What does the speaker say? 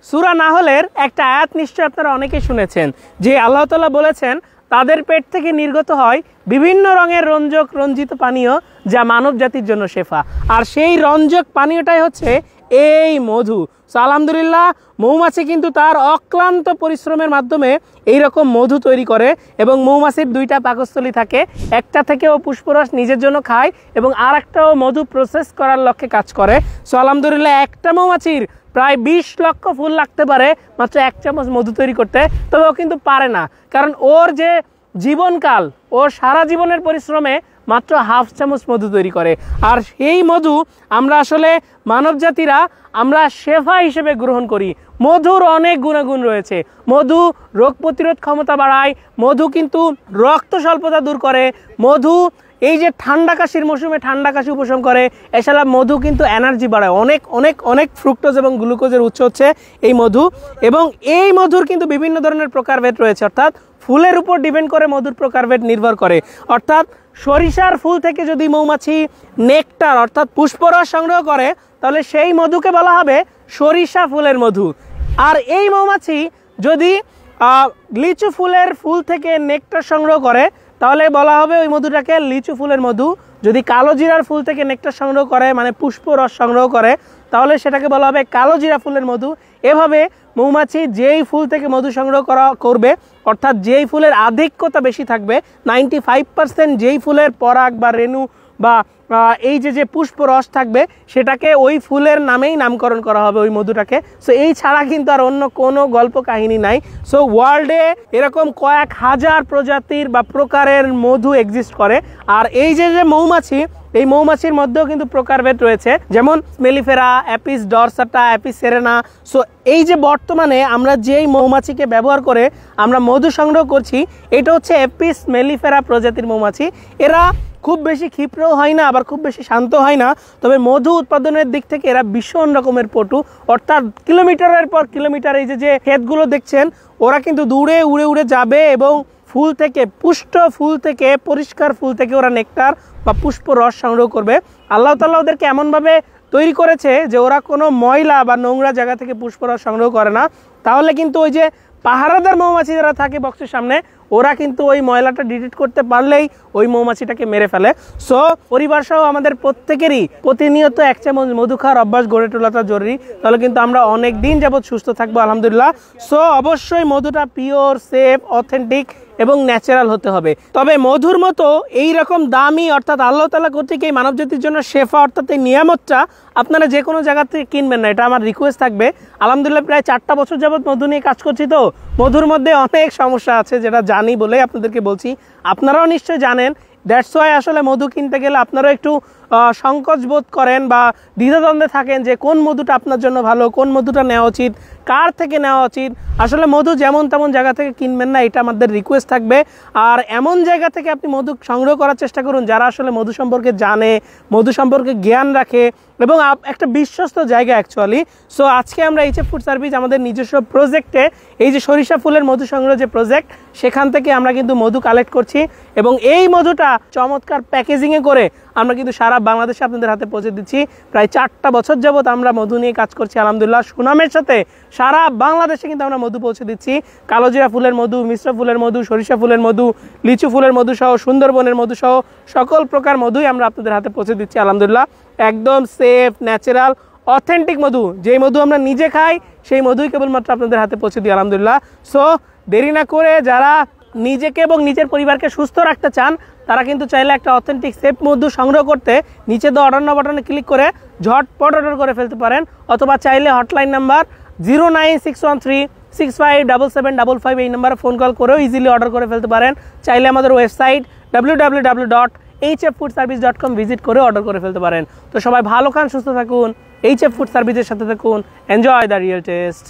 সূরা নাহলের একটা আয়াত নিশ্চয়ই আপনারা অনেকেই শুনেছেন যে আল্লাহ তাআলা বলেছেন তাদের পেট থেকে নির্গত হয় বিভিন্ন রঙের রঞ্জিত পানীয় যা মানব জাতির জন্য শেফা। আর সেই রঞ্জক পানীয়টাই হচ্ছে এই মধু। সো আলহামদুলিল্লাহ, মৌমাছি কিন্তু তার অক্লান্ত পরিশ্রমের মাধ্যমে এই রকম মধু তৈরি করে এবং মৌমাছির দুইটা পাকস্থলী থাকে, একটা থেকে ও পুষ্পরস নিজের জন্য খায় এবং আর একটাও মধু প্রসেস করার লক্ষ্যে কাজ করে। সো আলহামদুলিল্লাহ, একটা মৌমাছির প্রায় 20 লক্ষ ফুল লাগতে পারে মাত্র 1 চামচ মধু তৈরি করতে, তবে ও কিন্তু পারে না, কারণ ওর যে জীবনকাল, ওর সারা জীবনের পরিশ্রমে মাত্র 1/2 চামচ মধু তৈরি করে। আর এই মধু আমরা আসলে মানব জাতিরা আমরা শেফা হিসেবে গ্রহণ করি। মধুর অনেক গুণাগুণ রয়েছে। মধু রোগ প্রতিরোধ ক্ষমতা বাড়ায়, মধু কিন্তু রক্ত স্বল্পতা দূর করে, মধু এই যে ঠান্ডা কাশির মৌসুমে ঠান্ডা কাশি উপশম করে, এছাড়া মধু কিন্তু এনার্জি বাড়ায়। অনেক অনেক অনেক ফ্রুক্টোজ এবং গ্লুকোজের উৎস হচ্ছে এই মধু। এবং এই মধুর কিন্তু বিভিন্ন ধরনের প্রকারভেদ রয়েছে, অর্থাৎ ফুলের উপর ডিপেন্ড করে মধুর প্রকারভেদ নির্ভর করে। অর্থাৎ সরিষার ফুল থেকে যদি মৌমাছি নেকটার অর্থাৎ পুষ্পরস সংগ্রহ করে তাহলে সেই মধুকে বলা হবে সরিষা ফুলের মধু। আর এই মৌমাছি যদি লিচু ফুলের ফুল থেকে নেকটার সংগ্রহ করে তাহলে বলা হবে ওই মধুটাকে লিচু ফুলের মধু। যদি কালো জিরার ফুল থেকে নেকটার সংগ্রহ করে মানে পুষ্পরস সংগ্রহ করে তাহলে সেটাকে বলা হবে কালো জিরা ফুলের মধু। এভাবে মৌমাছি যেই ফুল থেকে মধু সংগ্রহ করবে অর্থাৎ যেই ফুলের আধিক্যতা বেশি থাকবে, 95% যেই ফুলের পরাগ বা রেণু বা এই যে পুষ্পরস থাকবে সেটাকে ওই ফুলের নামেই নামকরণ করা হবে ওই মধুটাকে। সো এই ছাড়া কিন্তু আর অন্য কোনো গল্প কাহিনী নাই। সো ওয়ার্ল্ডে এরকম কয়েক হাজার প্রজাতির বা প্রকারের মধু এক্সিস্ট করে। আর এই যে মৌমাছি, এই মৌমাছির মধ্যেও কিন্তু প্রকারভেদ রয়েছে, যেমন mellifera, Apis dorsata, Apis cerana. So এই যে বর্তমানে আমরা যেই মৌমাছিকে ব্যবহার করে আমরা মধু সংগ্রহ করছি এটা হচ্ছে অ্যাপিস মেলিফেরা প্রজাতির মৌমাছি। এরা খুব বেশি ক্ষিপ্রও হয় না আবার খুব বেশি শান্ত হয় না, তবে মধু উৎপাদনের দিক থেকে এরা ভীষণ রকমের পটু। অর্থাৎ কিলোমিটারের পর কিলোমিটার এই যে ক্ষেতগুলো দেখছেন ওরা কিন্তু দূরে উড়ে উড়ে যাবে এবং ফুল থেকে, পুষ্ট ফুল থেকে, পরিষ্কার ফুল থেকে ওরা নেকটার বা পুষ্প রস সংগ্রহ করবে। আল্লাহ তাআলা ওদেরকে এমনভাবে তৈরি করেছে যে ওরা কোনো ময়লা বা নোংরা জায়গা থেকে পুষ্পরস সংগ্রহ করে না। তাহলে কিন্তু ওই যে পাহারাদার মৌমাছি যারা থাকে বক্সের সামনে ওরা কিন্তু ওই ময়লাটা ডিটেক্ট করতে পারলেই ওই মৌমাছিটাকে মেরে ফেলে। সো পরিবার সহ আমাদের প্রত্যেকেরই প্রতিনিয়ত 1 চামচ মধু খাওয়ার অভ্যাস গড়ে তোলাটা জরুরি, তাহলে কিন্তু আমরা অনেক দিন যাবৎ সুস্থ থাকবো আলহামদুলিল্লাহ। সো অবশ্যই মধুটা পিওর, সেফ, অথেন্টিক এবং ন্যাচারাল হতে হবে। তবে মধুর মতো এই রকম দামি অর্থাৎ আল্লাহ তাআলা কর্তৃক এই মানবজাতির জন্য শেফা অর্থাৎ এই নিয়ামতটা আপনারা যে কোনো জায়গা থেকে কিনবেন না, এটা আমার রিকোয়েস্ট থাকবে। আলহামদুলিল্লাহ প্রায় 4টা বছর যাবৎ মধু নিয়ে কাজ করছি, তো মধুর মধ্যে অনেক সমস্যা আছে যেটা জানি বলেই আপনাদেরকে বলছি, আপনারাও নিশ্চয়ই জানেন। দ্যাটস ওয়াই আসলে মধু কিনতে গেলে আপনারাও একটু সংকোচ বোধ করেন বা দ্বিধাদ্বন্দ্বে থাকেন যে কোন মধুটা আপনার জন্য ভালো, কোন মধুটা নেওয়া উচিত, কার থেকে নেওয়া উচিত। আসলে মধু যেমন তেমন জায়গা থেকে কিনবেন না, এটা আমাদের রিকোয়েস্ট থাকবে। আর এমন জায়গা থেকে আপনি মধু সংগ্রহ করার চেষ্টা করুন যারা আসলে মধু সম্পর্কে জানে, মধু সম্পর্কে জ্ঞান রাখে এবং একটা বিশ্বস্ত জায়গা অ্যাকচুয়ালি। সো আজকে আমরা এইচএফ ফুড সার্ভিস আমাদের নিজস্ব প্রজেক্টে এই যে সরিষা ফুলের মধু সংগ্রহ যে প্রজেক্ট, সেখান থেকে আমরা কিন্তু মধু কালেক্ট করছি এবং এই মধুটা চমৎকার প্যাকেজিংয়ে করে আমরা কিন্তু সারা বাংলাদেশে আপনাদের হাতে পৌঁছে দিচ্ছি। প্রায় 4টা বছর যাবৎ আমরা মধু নিয়ে কাজ করছি আলহামদুলিল্লাহ সুনামের সাথে। সারা বাংলাদেশে কিন্তু আমরা মধু পৌঁছে দিচ্ছি। কালোজিরা ফুলের মধু, মিশ্র ফুলের মধু, সরিষা ফুলের মধু, লিচু ফুলের মধু সহ, সুন্দরবনের মধু সহ সকল প্রকার মধুই আমরা আপনাদের হাতে পৌঁছে দিচ্ছি আলহামদুলিল্লাহ। একদম সেফ, ন্যাচারাল, অথেন্টিক মধু, যেই মধু আমরা নিজে খাই সেই মধুই কেবলমাত্র আপনাদের হাতে পৌঁছে দিই আলহামদুলিল্লাহ। সো দেরি না করে যারা নিজেকে এবং নিজের পরিবারকে সুস্থ রাখতে চান তারা কিন্তু চাইলে একটা অথেন্টিক সেফ মধু সংগ্রহ করতে নিচে দেওয়া অর্ডার নাও বাটনে ক্লিক করে ঝটপট অর্ডার করে ফেলতে পারেন, অথবা চাইলে হটলাইন নাম্বার 09613657755 এই নাম্বারে ফোন কল করেও ইজিলি অর্ডার করে ফেলতে পারেন। চাইলে আমাদের ওয়েবসাইট www.hffoodservice.com ভিজিট করে অর্ডার করে ফেলতে পারেন। তো সবাই ভালো খান, সুস্থ থাকুন, এইচএফ ফুড সার্ভিসের সাথে থাকুন। Enjoy the real test.